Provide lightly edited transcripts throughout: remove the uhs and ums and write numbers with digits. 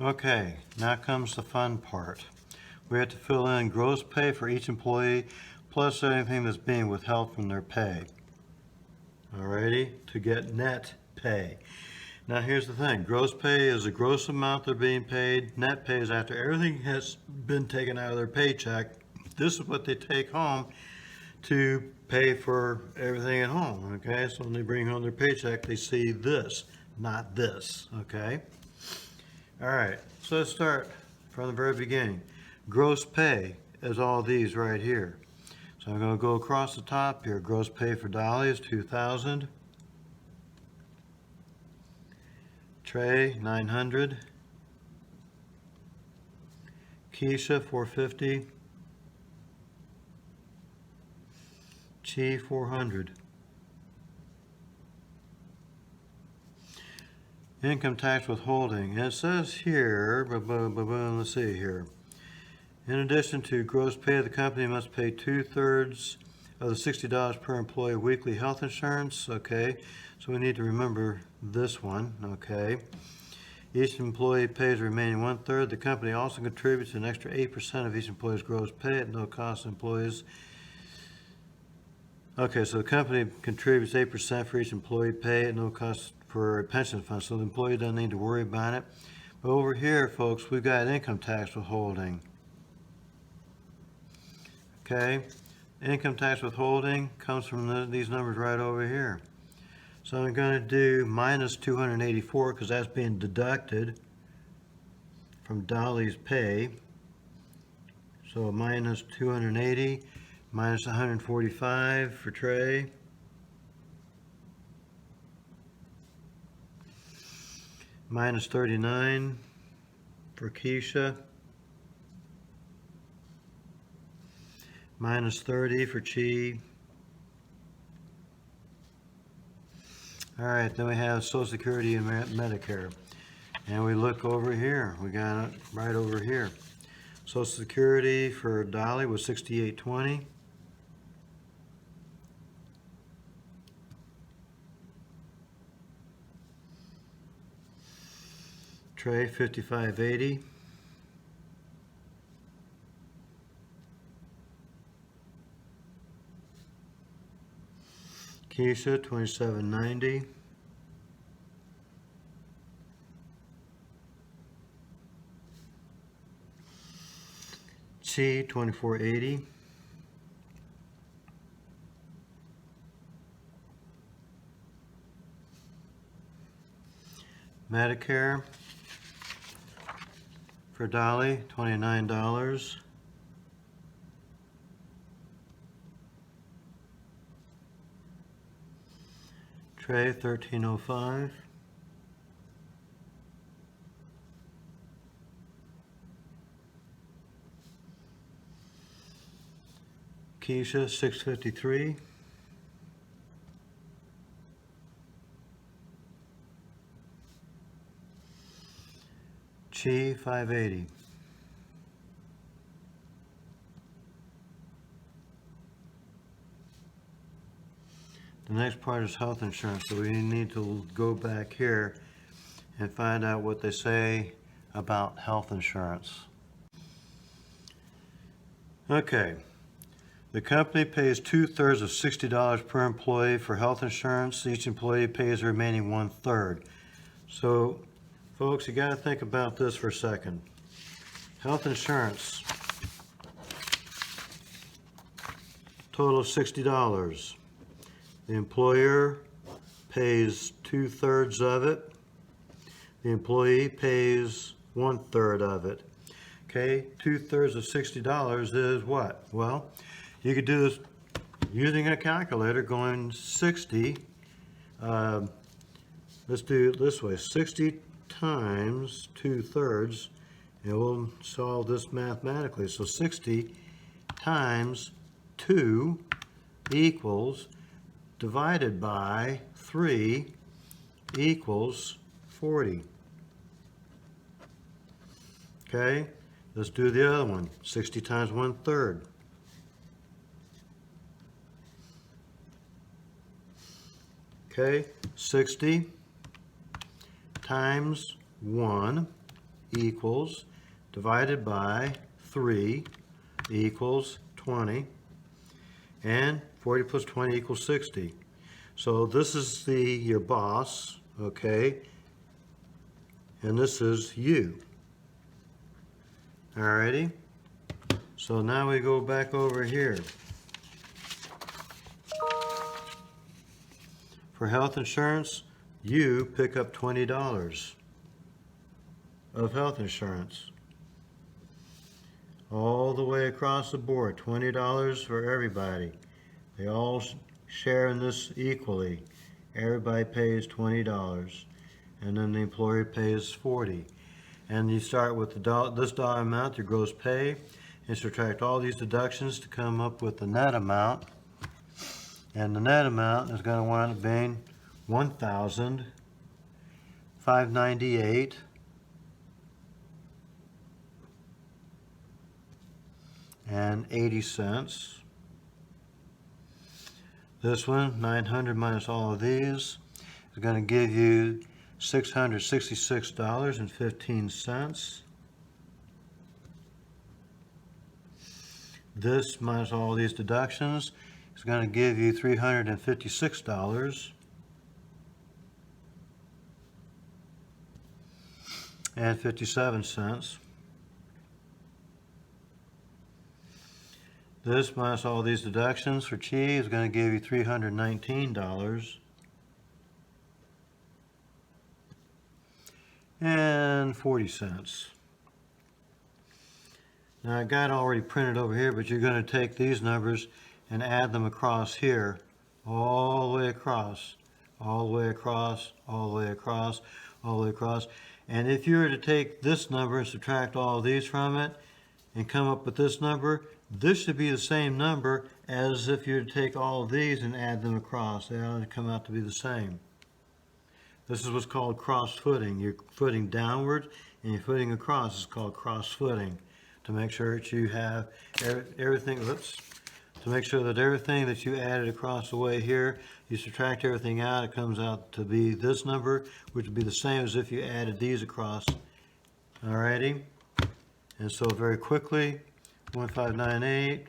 Okay, now comes the fun part. We have to fill in gross pay for each employee plus anything that's being withheld from their pay. Alrighty, to get net pay. Now here's the thing, gross pay is the gross amount they're being paid. Net pay is after everything has been taken out of their paycheck. This is what they take home to pay for everything at home, okay? So when they bring home their paycheck, they see this, not this, okay? All right, so let's start from the very beginning. Gross pay is all these right here. So I'm going to go across the top here. Gross pay for Dolly is $2,000. Trey, $900. Keisha, $450. Chi, $400. Income tax withholding. And it says here, let's see here. In addition to gross pay, the company must pay 2/3 of the $60 per employee weekly health insurance. Okay, so we need to remember this one. Okay, each employee pays the remaining 1/3. The company also contributes an extra 8% of each employee's gross pay at no cost to employees. Okay, so the company contributes 8% for each employee pay at no cost for a pension fund, so the employee doesn't need to worry about it. But over here, folks, we've got income tax withholding. Okay, income tax withholding comes from these numbers right over here. So I'm going to do minus 284 because that's being deducted from Dolly's pay. So minus 280, minus 145 for Trey. Minus 39 for Keisha. Minus 30 for Chi. All right, then we have Social Security and Medicare. And we look over here. We got it right over here. Social Security for Dolly was $68.20. Trey, $55.80. Keisha, $27.90. Chi, $24.80. Medicare for Dolly, $29. Trey, $13.05. Keisha, $6.53. Chi, $5.80. The next part is health insurance, so we need to go back here and find out what they say about health insurance. Okay, the company pays 2/3 of $60 per employee for health insurance. Each employee pays the remaining 1/3. So, folks, you got to think about this for a second. Health insurance, total of $60. The employer pays 2/3 of it. The employee pays 1/3 of it. Okay, 2/3 of $60 is what? Well, you could do this using a calculator, going 60. Let's do it this way: 60 times 2/3, and we'll solve this mathematically. So 60 times 2 equals, divided by 3 equals 40. Okay, let's do the other one. 60 times 1/3. Okay, 60 times 1 equals divided by 3 equals 20, and 40 plus 20 equals 60. So this is your boss, okay, and this is you. Alrighty, so now we go back over here. For health insurance, you pick up $20 of health insurance. All the way across the board, $20 for everybody. They all share in this equally. Everybody pays $20, and then the employer pays $40. And you start with this dollar amount, your gross pay, and subtract all these deductions to come up with the net amount. And the net amount is going to wind up being $1,598 and 80 cents. This one, 900 minus all of these, is going to give you $666.15. This minus all these deductions is going to give you $356.57. This minus all these deductions for Chi is going to give you $319.40. Now I got it already printed over here, but you're going to take these numbers and add them across here, all the way across, all the way across, all the way across, all the way across. And if you were to take this number and subtract all of these from it and come up with this number, this should be the same number as if you were to take all of these and add them across. They ought to come out to be the same. This is what's called cross-footing. You're footing downward and you're footing across. It's called cross-footing, to make sure that you have everything, to make sure that everything that you added across the way here, you subtract everything out, it comes out to be this number, which would be the same as if you added these across. Alrighty? And so very quickly, 1598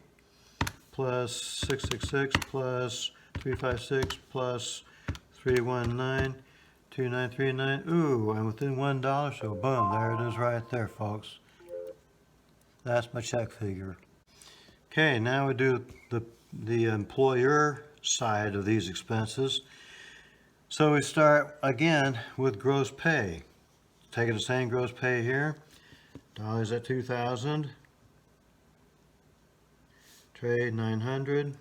plus 666 plus 356 plus 319, 2939. Ooh, I'm within $1, so boom, there it is right there, folks. That's my check figure. Okay, now we do the employer side of these expenses. So we start again with gross pay. Taking the same gross pay here. Dollars at 2,000. Trade 900.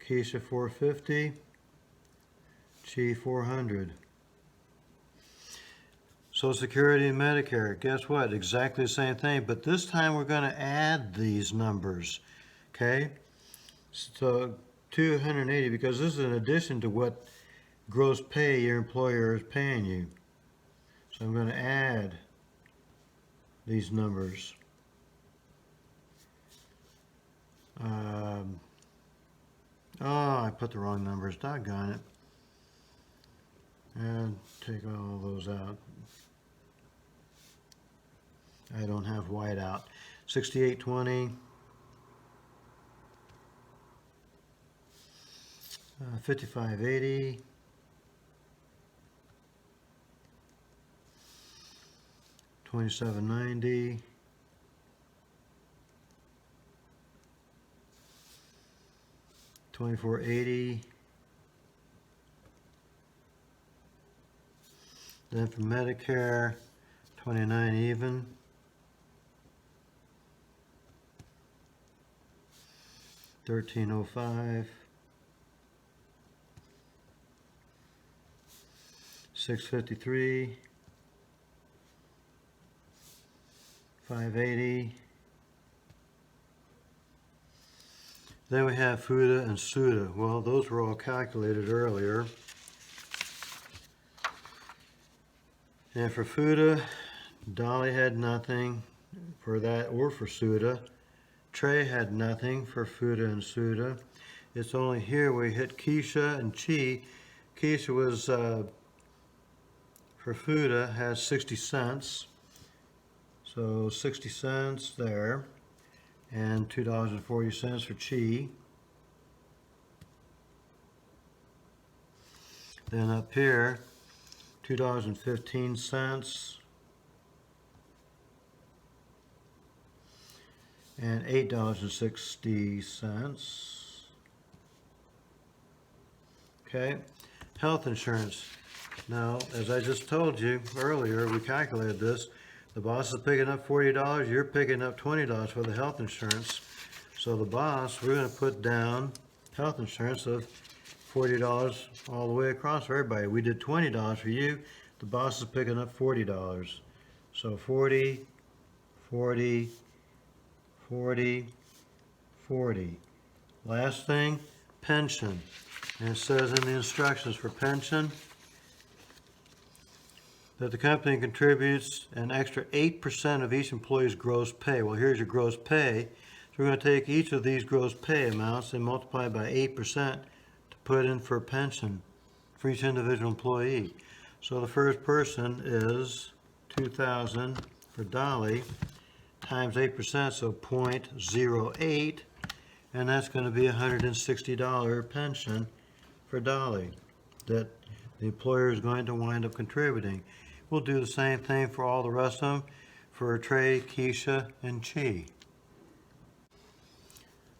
Keisha 450. Chi 400. Social Security and Medicare, guess what? Exactly the same thing, but this time we're going to add these numbers, okay? So 280, because this is in addition to what gross pay your employer is paying you. So I'm going to add these numbers. I put the wrong numbers, doggone it. And take all those out. I don't have white out. 6820, 5580, 2790, 2480. Then for Medicare, 29 even. 1305. 653. 580. Then we have FUTA and SUTA. Well, those were all calculated earlier. And for FUTA, Dolly had nothing for that or for SUTA. Trey had nothing for FUTA and SUTA. It's only here we hit Keisha and Chi. Keisha was, for FUTA, has 60 cents. So 60 cents there, and $2.40 for chi. Then up here, $2.15 and $8.60. Okay, health insurance. Now, as I just told you earlier, we calculated this. The boss is picking up $40, you're picking up $20 for the health insurance. So the boss, we're going to put down health insurance of $40 all the way across for everybody. We did $20 for you. The boss is picking up $40. So 40, 40, 40, 40. Last thing, pension. And it says in the instructions for pension that the company contributes an extra 8% of each employee's gross pay. Well, here's your gross pay. So we're going to take each of these gross pay amounts and multiply by 8% to put in for pension for each individual employee. So the first person is $2,000 for Dolly times 8%, so 0.08, and that's going to be a $160 pension for Dolly that the employer is going to wind up contributing. We'll do the same thing for all the rest of them, for Trey, Keisha, and Chi.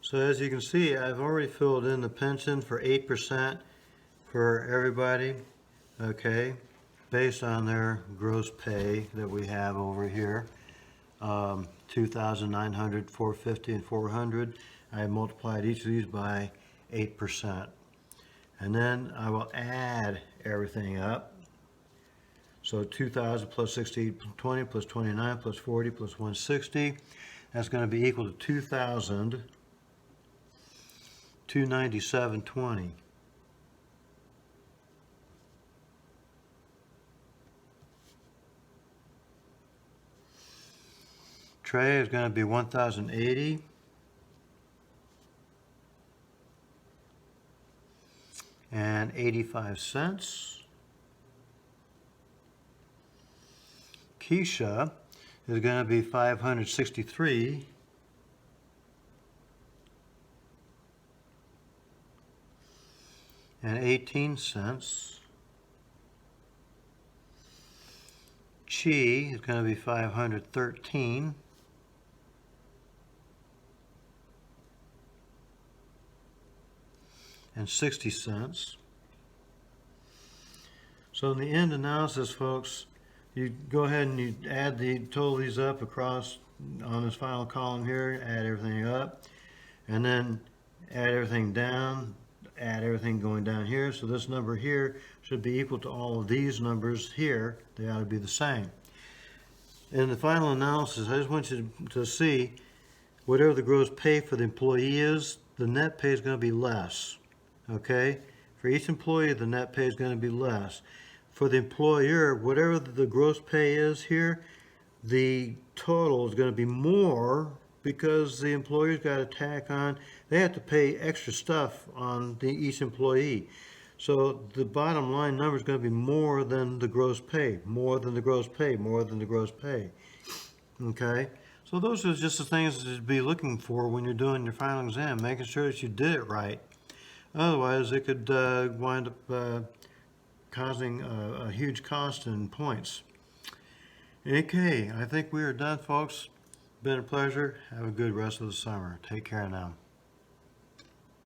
So as you can see, I've already filled in the pension for 8% for everybody, okay, based on their gross pay that we have over here, 2,900, 450, and 400. I multiplied each of these by 8%. And then I will add everything up. So 2,000 plus 60, 20 plus 29 plus 40 plus 160. That's going to be equal to 2,297.20. Trey is going to be 1,080. And 85 cents. Keisha is going to be 563 and 18 cents. Chi is going to be 513 and 60 cents. So in the end analysis, folks, you go ahead and you add total these up across on this final column here, add everything up, and then add everything down, add everything going down here. So this number here should be equal to all of these numbers here. They ought to be the same. In the final analysis, I just want you to see whatever the gross pay for the employee is, the net pay is going to be less. Okay? For each employee, the net pay is going to be less. For the employer, whatever the gross pay is here, the total is going to be more because the employer's got to tack on, they have to pay extra stuff on each employee. So the bottom line number is going to be more than the gross pay, more than the gross pay, more than the gross pay. Okay? So those are just the things to be looking for when you're doing your final exam, making sure that you did it right. Otherwise, it could wind up causing a huge cost in points. Okay, I think we are done, folks. Been a pleasure. Have a good rest of the summer. Take care now.